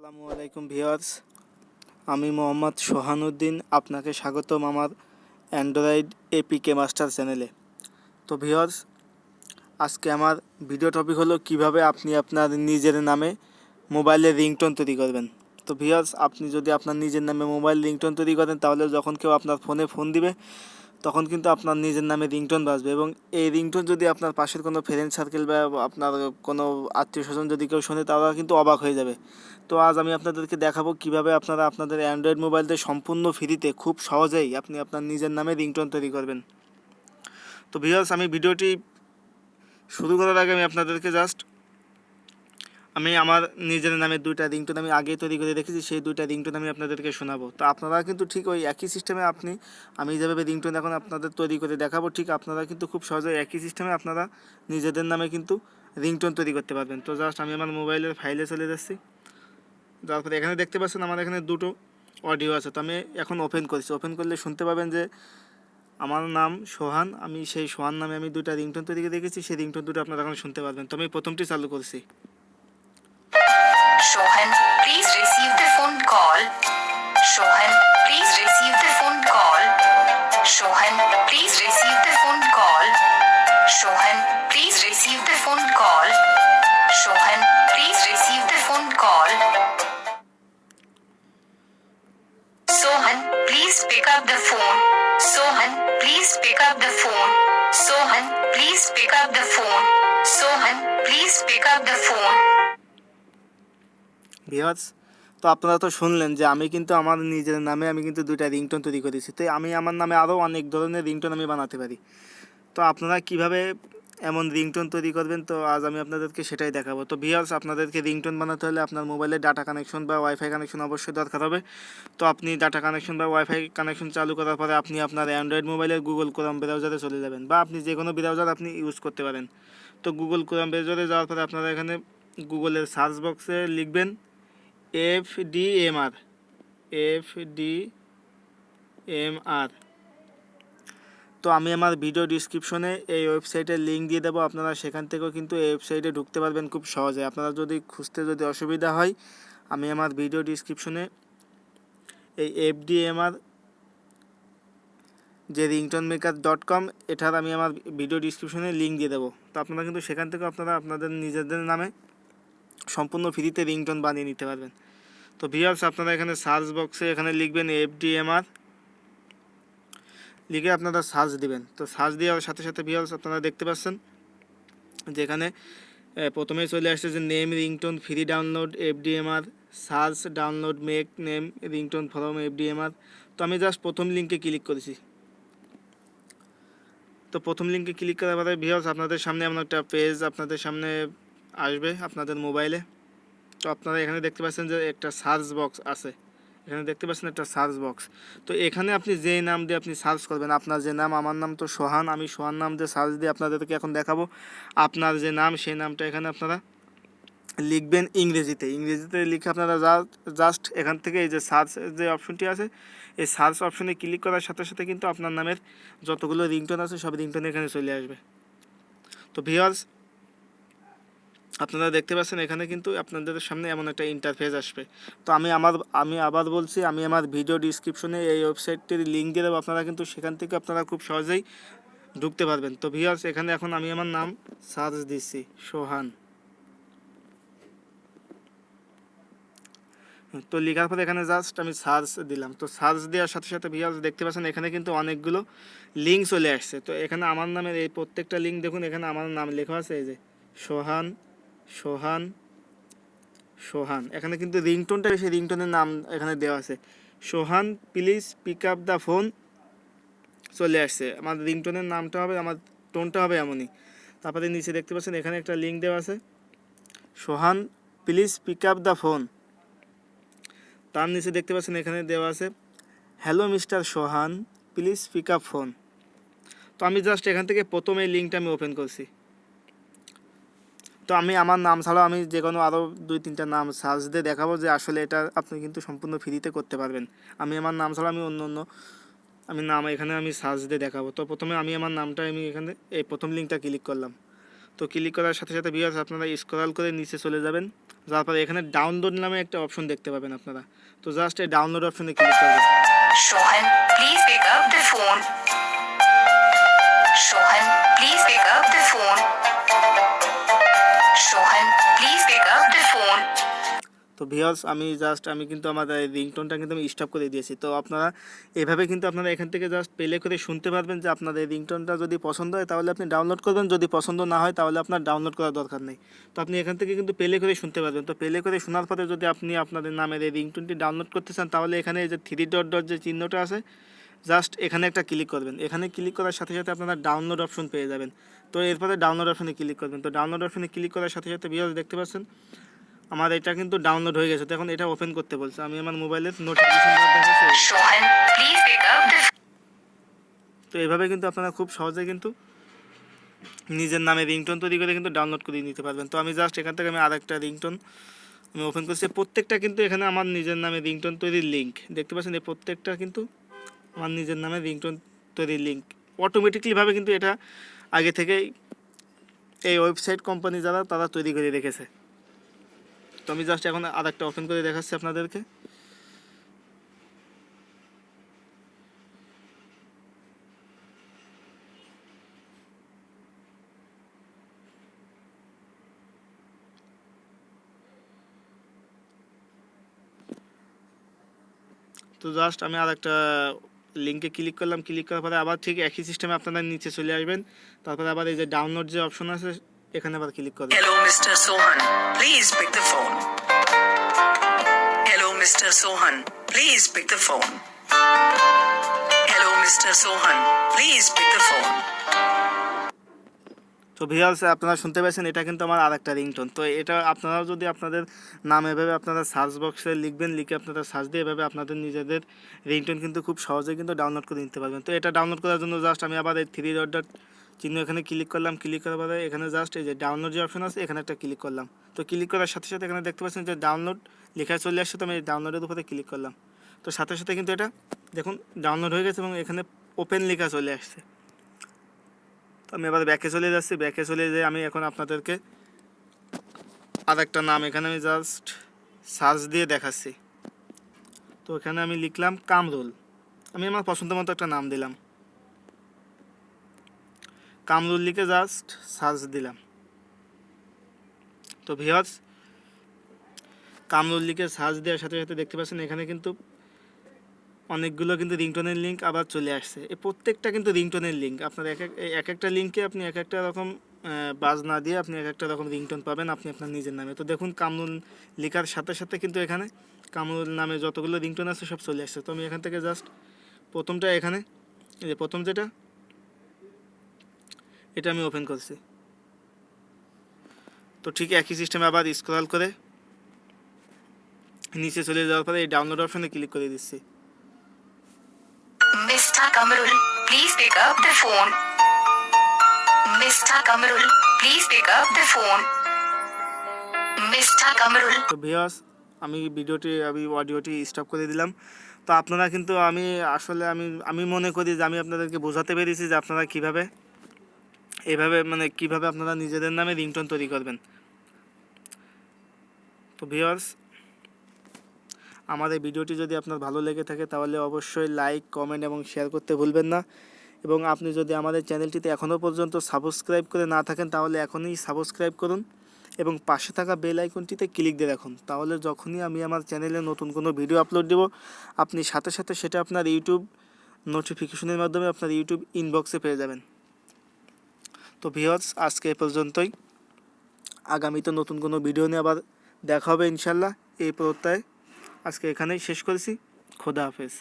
আসসালামু আলাইকুম ভিউয়ার্স, আমি মোহাম্মদ সোহানুদ্দিন আপনাকে স্বাগতম আমার অ্যান্ড্রয়েড এপিকে মাস্টার চ্যানেলে। তো ভিউয়ার্স, আজকে আমার ভিডিও টপিক হলো কিভাবে আপনি আপনার নিজের নামে মোবাইলের রিংটোন তৈরি করবেন। তো ভিউয়ার্স, আপনি যদি আপনার নিজের নামে মোবাইল রিংটোন তৈরি করেন তাহলে যখন কেউ আপনার ফোনে ফোন দিবে তখন কিন্তু আপনার নিজের নামে রিংটোন বাজবে, এবং এই রিংটোন যদি আপনার পাশের কোনো ফ্রেন্ড সার্কেল বা আপনার কোনো আত্মীয় স্বজন যদি কেউ শোনে তারা কিন্তু অবাক হয়ে যাবে। তো আজ আমি আপনাদেরকে দেখাবো কিভাবে আপনারা আপনাদের অ্যান্ড্রয়েড মোবাইলতে সম্পূর্ণ ফ্রিতে খুব সহজেই আপনি আপনার নিজের নামে রিংটোন তৈরি করবেন। তো ভিউয়ার্স, আমি ভিডিওটি শুরু করার আগে আমি আমার নিজের নামে দুইটা রিংটোন আমি আগেই তৈরি করে রেখেছি, সেই দুইটা রিংটোন আমি আপনাদেরকে শোনাবো। তো আপনারা কিন্তু ঠিক ওই একই সিস্টেমে আমি যেভাবে রিংটোন এখন আপনাদের তৈরি করে দেখাবো, ঠিক আপনারা কিন্তু খুব সহজে একই সিস্টেমে আপনারা নিজেদের নামে কিন্তু রিংটোন তৈরি করতে পারবেন। তো জাস্ট আমি আমার মোবাইলের ফাইলে চলে যাচ্ছি। যাওয়ার পরে এখানে দেখতে পাচ্ছেন আমার এখানে দুটো অডিও আছে। তো আমি এখন ওপেন করছি। ওপেন করলে শুনতে পাবেন যে আমার নাম সোহান, আমি সেই সোহান নামে আমি দুইটা রিংটোন তৈরি করে রেখেছি, সেই রিংটোন দুটো আপনারা এখন শুনতে পারবেন। তো আমি প্রথমটি চালু করছি। Sohan, please receive the phone call. Sohan, please receive the phone call. Sohan, please receive the phone call. Sohan, please receive the phone call. Sohan, please receive the phone call. Sohan, please pick up the phone. Sohan, please pick up the phone. Sohan, please pick up the phone. Sohan, please pick up the phone. Viewers, তো আপনারা তো শুনলেন যে আমি কিন্তু আমার নিজের নামে আমি কিন্তু দুইটা রিংটোন তৈরি করেছি। তো আমি আমার নামে আরও অনেক ধরনের রিংটোন আমি বানাতে পারি। তো আপনারা কিভাবে এমন রিংটোন তৈরি করবেন, তো আজ আমি আপনাদেরকে সেটাই দেখাবো। তো ভিউয়ার্স, আপনাদেরকে রিংটোন বানাতে হলে আপনার মোবাইলে ডাটা কানেকশন বা ওয়াইফাই কানেকশন অবশ্যই দরকার হবে। তো আপনি ডাটা কানেকশন বা ওয়াইফাই কানেকশন চালু করার পরে আপনি আপনার অ্যান্ড্রয়েড মোবাইলের গুগল ক্রোম ব্রাউজারে চলে যাবেন, বা আপনি যে কোনো ব্রাউজার আপনি ইউজ করতে পারেন। তো গুগল ক্রোম ব্রাউজারে যাওয়ার পরে আপনারা এখানে গুগলের সার্চ বক্সে লিখবেন FDMR। তো আমি আমার ভিডিও ডিসক্রিপশনে এই ওয়েবসাইটের লিঙ্ক দিয়ে দেবো, আপনারা সেখান থেকেও কিন্তু এই ওয়েবসাইটে ঢুকতে পারবেন খুব সহজে। আপনারা যদি খুঁজতে অসুবিধা হয়, আমি আমার ভিডিও ডিসক্রিপশনে এই FDMR যে ringtonemaker.com এটার আমি আমার ভিডিও ডিসক্রিপশনে লিঙ্ক দিয়ে দেবো। তো আপনারা কিন্তু সেখান থেকে আপনারা আপনাদের নিজেদের নামে সম্পূর্ণ ফ্রিতে রিংটোন বানিয়ে নিতে পারবেন। তো ভিউয়ার্স, আপনারা এখানে সার্চ বক্সে এখানে লিখবেন FDMR, লিখে আপনারা সার্চ দিবেন। তো সার্চ দেওয়ার সাথে সাথে ভিউয়ার্স আপনারা দেখতে পাচ্ছেন যে এখানে প্রথমেই চলে আসছে যে name ringtone free download FDMR, search download make name ringtone from FDMR। তো আমি জাস্ট প্রথম লিঙ্কে ক্লিক করেছি। তো প্রথম লিঙ্কে ক্লিক করার পরে ভিউয়ার্স আপনাদের সামনে এমন একটা পেজ আপনাদের সামনে আসবে আপনাদের মোবাইলে। তো আপনারা এখানে দেখতে পাচ্ছেন যে একটা সার্চ বক্স আছে, এখানে দেখতে পাচ্ছেন একটা সার্চ বক্স। তো এখানে আপনি যেই নাম দিয়ে আপনি সার্চ করবেন, আপনার যে নাম, আমার নাম তো সোহান, আমি সোহান নাম দিয়ে সার্চ দিয়ে আপনাদেরকে এখন দেখাবো। আপনার যে নাম সেই নামটা এখানে আপনারা লিখবেন ইংরেজিতে লিখে আপনারা জাস্ট এখান থেকে এই যে সার্চ যে অপশনটি আছে, এই সার্চ অপশনে ক্লিক করার সাথে সাথে কিন্তু আপনার নামের যতগুলো রিংটোন আছে সব রিংটোন এখানে চলে আসবে। তো ভিউয়ার্স, আপনারা দেখতে পাচ্ছেন এখানে কিন্তু আপনাদের সামনে এমন একটা ইন্টারফেস আসবে। তো আমি আবার বলছি, আমি আমার ভিডিও ডিসক্রিপশনে এই ওয়েবসাইটটির লিঙ্ক দিয়ে দেবো, আপনারা কিন্তু সেখান থেকে আপনারা খুব সহজেই ঢুকতে পারবেন। তো ভিউয়ার্স, এখানে এখন আমি আমার নাম সার্চ দিচ্ছি সোহান। তো লেখার পরে এখানে জাস্ট আমি সার্চ দিলাম। তো সার্চ দেওয়ার সাথে সাথে ভিউয়ার্স দেখতে পাচ্ছেন এখানে কিন্তু অনেকগুলো লিঙ্ক চলে আসছে। তো এখানে আমার নামের এই প্রত্যেকটা লিঙ্ক দেখুন, এখানে আমার নাম লেখা আছে, এই যে সোহান সোহান সোহান। এখানে কিন্তু রিংটোনটা সেই রিংটোনের নাম এখানে দেওয়া আছে, Sohan please pick up the phone চলে আসছে। আমার রিংটোনের নামটা হবে, আমার টোনটা হবে এমনই। তারপরে নিচে দেখতে পাচ্ছেন এখানে একটা লিঙ্ক দেওয়া আছে, Sohan please pick up the phone. তার নিচে দেখতে পাচ্ছেন এখানে দেওয়া আছে, hello mister Sohan please pick up phone. তো আমি জাস্ট এখান থেকে প্রথম এই লিঙ্কটা আমি ওপেন করছি। তো আমি আমার নাম ছাড়াও আমি যে কোনো আরও 2-3টা নাম সার্চ দিয়ে দেখাবো যে আসলে এটা আপনি কিন্তু সম্পূর্ণ ফ্রিতে করতে পারবেন। আমি আমার নাম ছাড়া আমি অন্য নাম এখানে আমি সার্চ দিয়ে দেখাবো। তো প্রথমে আমি আমার নামটা আমি এখানে এই প্রথম লিঙ্কটা ক্লিক করলাম। তো ক্লিক করার সাথে সাথে ভিউয়ার্স আপনারা স্ক্রল করে নিচে চলে যাবেন। যাওয়ার পরে এখানে ডাউনলোড নামে একটা অপশন দেখতে পাবেন আপনারা। তো জাস্ট এই ডাউনলোড অপশনে ক্লিক করবেন। Sohan, please pick up the phone. Sohan, please pick up the phone. Sohan, please pick up the phone. তো ভিউয়ার্স আমি কিন্তু আমার রিংটোনটা কিন্তু আমি স্টপ করে দিয়েছি। তো আপনারা এভাবে কিন্তু আপনারা এখান থেকে জাস্ট প্লে করে শুনতে পারবেন যে আপনাদের রিংটোনটা যদি পছন্দ হয় তাহলে আপনি ডাউনলোড করবেন, যদি পছন্দ না হয় তাহলে আপনার ডাউনলোড করার দরকার নেই। তো আপনি এখান থেকে কিন্তু প্লে করে শুনতে পারবেন। তো প্লে করে শোনার পরে যদি আপনি আপনাদের নামের এই রিংটোনটি ডাউনলোড করতে চান তাহলে এখানে এই যে 3 ডট যে চিহ্নটা আছে জাস্ট এখানে একটা ক্লিক করবেন। এখানে ক্লিক করার সাথে সাথে আপনারা ডাউনলোড অপশন পেয়ে যাবেন। তো এরপরে ডাউনলোড অপশনে ক্লিক করবেন। তো ডাউনলোড অপশনে ক্লিক করার সাথে সাথে ভিউয়ার্স দেখতে পাচ্ছেন আমার এটা কিন্তু ডাউনলোড হয়ে গেছে। তো এখন এটা ওপেন করতে বলছে। আমি আমার মোবাইলের নোটিফিকেশন বার দেখাচ্ছি। Sohan, please pick up the তো এভাবে কিন্তু আপনারা খুব সহজে কিন্তু নিজের নামে রিংটোন তৈরি করে কিন্তু ডাউনলোড করে নিতে পারবেন। তো আমি জাস্ট এখান থেকে আমি আরেকটা রিংটোন আমি ওপেন করছি। প্রত্যেকটা কিন্তু এখানে আমার নিজের নামে রিংটোন তৈরির লিঙ্ক দেখতে পাচ্ছেন। এই প্রত্যেকটা কিন্তু আমার নিজের নামে রিংটোন তৈরির লিঙ্ক অটোমেটিকলিভাবে কিন্তু এটা আগে থেকেই এই ওয়েবসাইট কোম্পানি যারা তারা তৈরি করে রেখেছে। তো আমি জাস্ট এখন আরেকটা ওপেন করে দেখাচ্ছি আপনাদেরকে। তো জাস্ট আমি আরেকটা লিঙ্কে ক্লিক করলাম। ক্লিক করার পরে আবার ঠিক একই সিস্টেমে আপনারা নিচে চলে আসবেন। তারপরে আবার এই যে ডাউনলোড যে অপশন আছে এখানে আবার ক্লিক করবেন। Hello, Mr. Sohan. Please pick the phone. Hello, Mr. Sohan. Please pick the phone. Hello, Mr. Sohan. Please pick the phone. তো ভিউয়ার্স আপনারা শুনতে পাচ্ছেন এটা কিন্তু আমার আরেকটা রিংটোন। তো এটা আপনারাও যদি আপনাদের নাম এভাবে আপনারা সার্চ বক্সে লিখবেন, লিখে আপনারা সার্চ দিয়ে এভাবে আপনাদের নিজেদের রিংটোন কিন্তু খুব সহজে কিন্তু ডাউনলোড করে নিতে পারবেন। তো এটা ডাউনলোড করার জন্য জাস্ট আমি আবার এই 3 ডট চিহ্ন এখানে ক্লিক করলাম। ক্লিক করার পরে এখানে জাস্ট এই যে ডাউনলোড যে অপশন আছে এখানে একটা ক্লিক করলাম। তো ক্লিক করার সাথে সাথে এখানে দেখতে পাচ্ছেন যে ডাউনলোড লেখা চলে আসছে। তো আমি এই ডাউনলোডের উপরে ক্লিক করলাম। তো সাথে সাথে কিন্তু এটা দেখুন ডাউনলোড হয়ে গেছে এবং এখানে ওপেন লেখা চলে আসছে। তো আমি এবার ব্যাকে চলে যাচ্ছি। ব্যাকে চলে যেয়ে আমি এখন আপনাদেরকে আরেকটা নাম এখানে আমি জাস্ট সার্চ দিয়ে দেখাচ্ছি। তো এখানে আমি লিখলাম কামরুল। আমি আমার পছন্দ মতো একটা নাম দিলাম, কামরুল লিখে জাস্ট সার্চ দিলাম। তো ভিউয়ার্স কামরুল লিখে সার্চ দেওয়ার সাথে সাথে দেখতে পাচ্ছেন এখানে কিন্তু অনেকগুলো কিন্তু রিংটোনের লিঙ্ক আবার চলে আসছে। এই প্রত্যেকটা কিন্তু রিংটোনের লিঙ্ক। আপনার এক একটা লিঙ্কে আপনি এক একটা রকম বাজ না দিয়ে আপনি এক একটা রকম রিংটোন পাবেন আপনি আপনার নিজের নামে। তো দেখুন কামরুল লেখার সাথে সাথে কিন্তু এখানে কামরুল নামে যতগুলো রিংটোন আছে সব চলে আসছে। তো আমি এখান থেকে জাস্ট প্রথমটা এখানে এই যে প্রথম যেটা এটা আমি ওপেন করছি। তো ঠিক একই সিস্টেমে আবার স্ক্রল করে নিচে চলে যাওয়ার পরে এই ডাউনলোড অপশনে ক্লিক করে দিচ্ছি। Mr. Kamarul, please pick up the phone. Mr. Kamarul, please pick up the phone. Mr. Kamarul. তো ভিউয়ার্স আমি অডিওটি স্টপ করে দিলাম। তো আপনারা কিন্তু আমি মনে করি যে আমি আপনাদেরকে বোঝাতে পেরেছি যে আপনারা কীভাবে কীভাবে আপনারা নিজেদের নামে রিংটোন তৈরি করবেন। তো ভিউয়ার্স আমার এই ভিডিওটি যদি আপনার ভালো লেগে থাকে তাহলে অবশ্যই লাইক, কমেন্ট এবং শেয়ার করতে ভুলবেন না। এবং আপনি যদি আমাদের চ্যানেলটিতে এখনও পর্যন্ত সাবস্ক্রাইব করে না থাকেন তাহলে এখনই সাবস্ক্রাইব করুন এবং পাশে থাকা বেল আইকনটিতে ক্লিক দিয়ে রাখুন। তাহলে যখনই আমি আমার চ্যানেলে নতুন কোনো ভিডিও আপলোড দেব আপনি সাথে সাথে সেটা আপনার ইউটিউব নোটিফিকেশনের মাধ্যমে আপনার ইউটিউব ইনবক্সে পেয়ে যাবেন। তো ভিউয়ার্স আজকে এ পর্যন্তই। আগামীতে নতুন কোনো ভিডিও নিয়ে আবার দেখা হবে ইনশাল্লাহ। এই প্রত্যয় আজকে এখানেই শেষ করেছি। খোদা হাফেজ।